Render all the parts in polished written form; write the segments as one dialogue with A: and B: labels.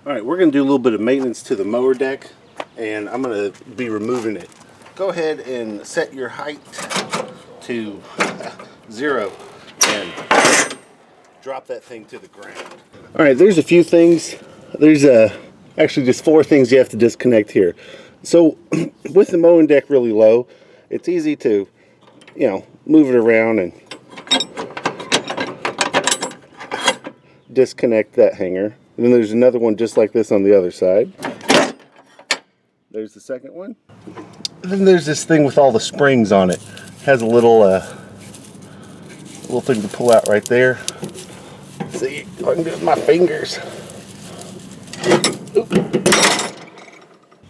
A: Alright, we're going to do a little bit of maintenance to the mower deck, and I'm going to be removing it. Go ahead and set your height to 0 and drop that thing to the ground. Alright, there's a few things. There's actually just 4 things you have to disconnect here. So with the mowing deck really low, it's easy to, move it around and disconnect that hanger. And then there's another one just like this on the other side. There's the second one. And then there's this thing with all the springs on it. It has a little thing to pull out right there. See if I can do it with my fingers. Oop.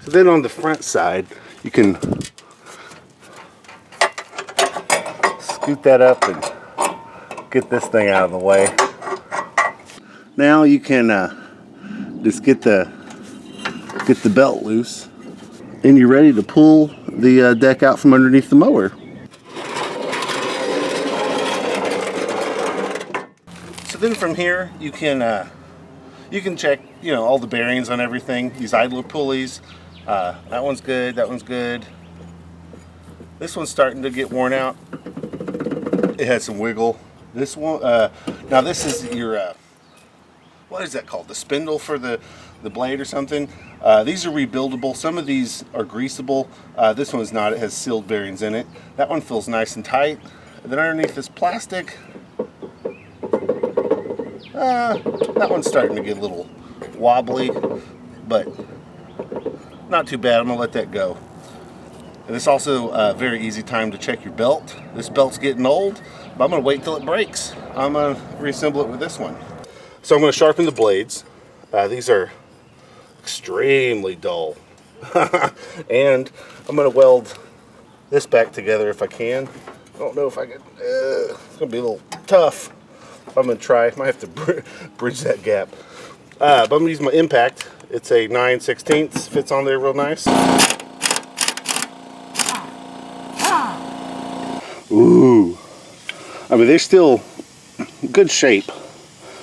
A: So then on the front side, you can scoot that up and get this thing out of the way. Now you can just get the belt loose, and you're ready to pull the deck out from underneath the mower. So then from here you can check all the bearings on everything. These idler pulleys, that one's good, that one's good. This one's starting to get worn out. It has some wiggle. This one, now this is your what is that called? The spindle for the blade or something. These are rebuildable. Some of these are greasable. This one's not. It has sealed bearings in it. That one feels nice and tight. And then underneath this plastic, that one's starting to get a little wobbly, but not too bad. I'm gonna let that go. And it's also a very easy time to check your belt. This belt's getting old, but I'm gonna wait till it breaks. I'm gonna reassemble it with this one. So I'm going to sharpen the blades. These are extremely dull. And I'm going to weld this back together if I can. I don't know if I can. It's going to be a little tough. I'm going to try. I might have to bridge that gap. But I'm going to use my impact. It's a 9/16. Fits on there real nice. Ooh. I mean, they're still good shape.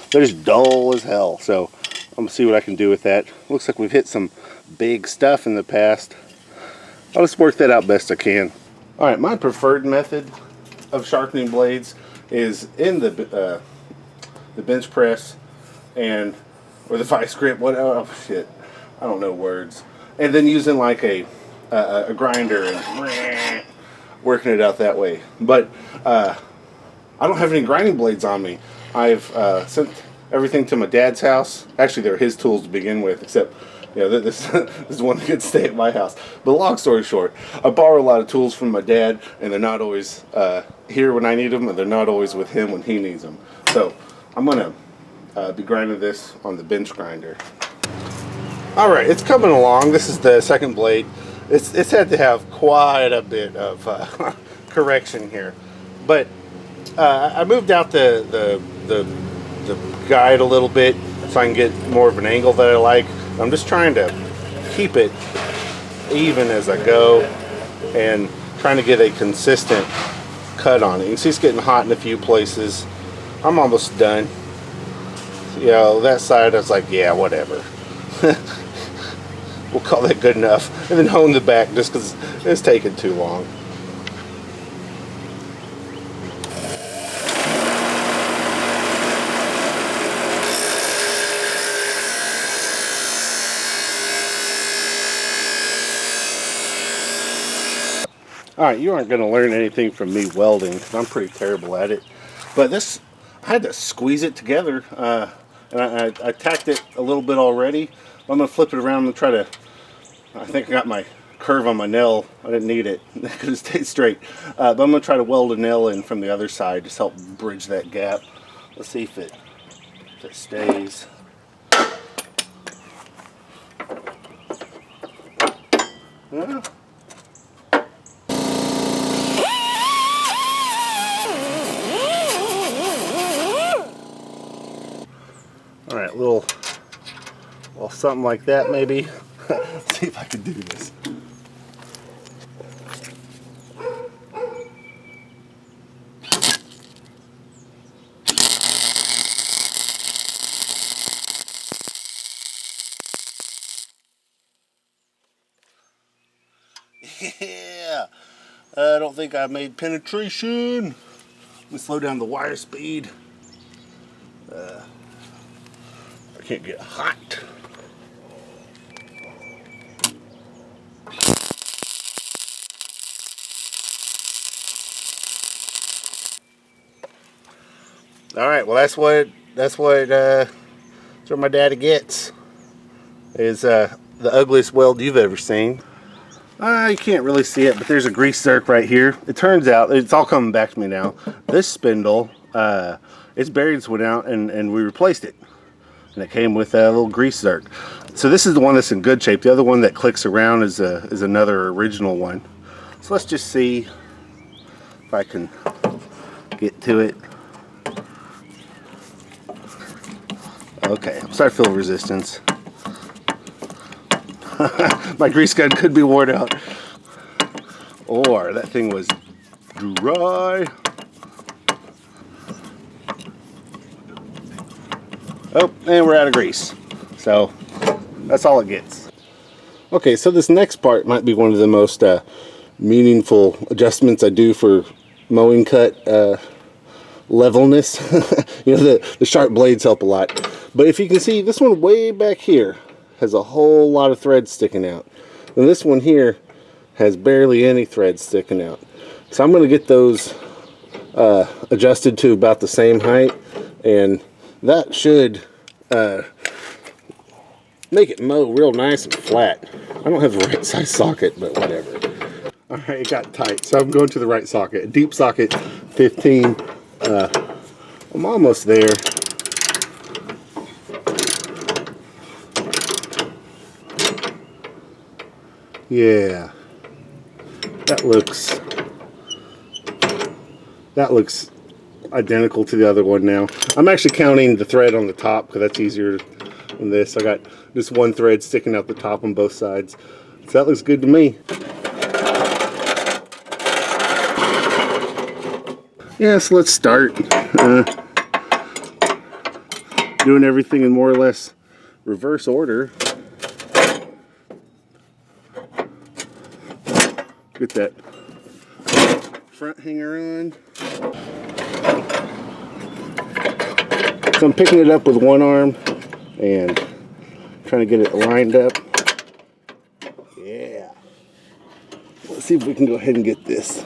A: They're just dull as hell, so I'm going to see what I can do with that. Looks like we've hit some big stuff in the past. I'll just work that out best I can. Alright, my preferred method of sharpening blades is in the bench press or the vice grip, oh shit, I don't know words. And then using like a grinder and working it out that way. But I don't have any grinding blades on me. I've sent everything to my dad's house. Actually, they're his tools to begin with, except this is one that could stay at my house. But long story short, I borrow a lot of tools from my dad, and they're not always here when I need them, and they're not always with him when he needs them. So I'm going to be grinding this on the bench grinder. Alright, it's coming along. This is the second blade. It's had to have quite a bit of correction here. But I moved out the guide a little bit so I can get more of an angle that I like. I'm just trying to keep it even as I go and trying to get a consistent cut on it. You can see it's getting hot in a few places. I'm almost done. That side I was like, yeah, whatever. We'll call that good enough. And then hone the back just because it's taking too long. Alright, you aren't going to learn anything from me welding because I'm pretty terrible at it. But this, I had to squeeze it together, and I tacked it a little bit already. I'm going to flip it around and try to, I think I got my curve on my nail. I didn't need it because it stayed straight. But I'm going to try to weld a nail in from the other side, just help bridge that gap. Let's see if it stays. Yeah. Alright, little something like that maybe. Let's see if I can do this. Yeah. I don't think I made penetration. Let me slow down the wire speed. I can't get hot. All right, well that's what my daddy gets. Is the ugliest weld you've ever seen. You can't really see it, but there's a grease zerk right here. It turns out, it's all coming back to me now. This spindle, its bearings went out and we replaced it. And it came with a little grease zerk. So this is the one that's in good shape. The other one that clicks around is another original one. So let's just see if I can get to it. Okay, I'm starting to feel resistance. My grease gun could be worn out. Or that thing was dry. Oh, and we're out of grease. So that's all it gets. Okay, so this next part might be one of the most meaningful adjustments I do for mowing cut levelness. You know, the sharp blades help a lot. But if you can see, this one way back here has a whole lot of threads sticking out. And this one here has barely any threads sticking out. So I'm going to get those adjusted to about the same height, and that should make it mow real nice and flat. I don't have the right size socket, but whatever. All right, it got tight, so I'm going to the right socket. A deep socket 15. I'm almost there. Yeah, that looks identical to the other one now. I'm actually counting the thread on the top because that's easier than this. I got just one thread sticking out the top on both sides. So that looks good to me. Yeah, so let's start doing everything in more or less reverse order. Get that front hanger on. So I'm picking it up with one arm and trying to get it lined up. Yeah. Let's see if we can go ahead and get this.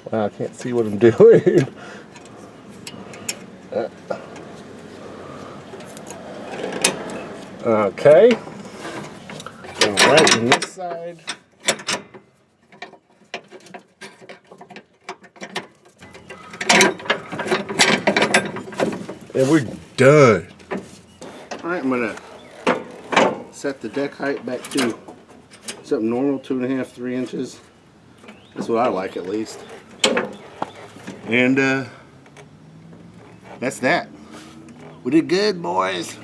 A: Wow, I can't see what I'm doing. Okay. Go right on this side. And we're done. Alright, I'm gonna set the deck height back to something normal, 2.5, 3 inches. That's what I like, at least. And that's that. We did good, boys.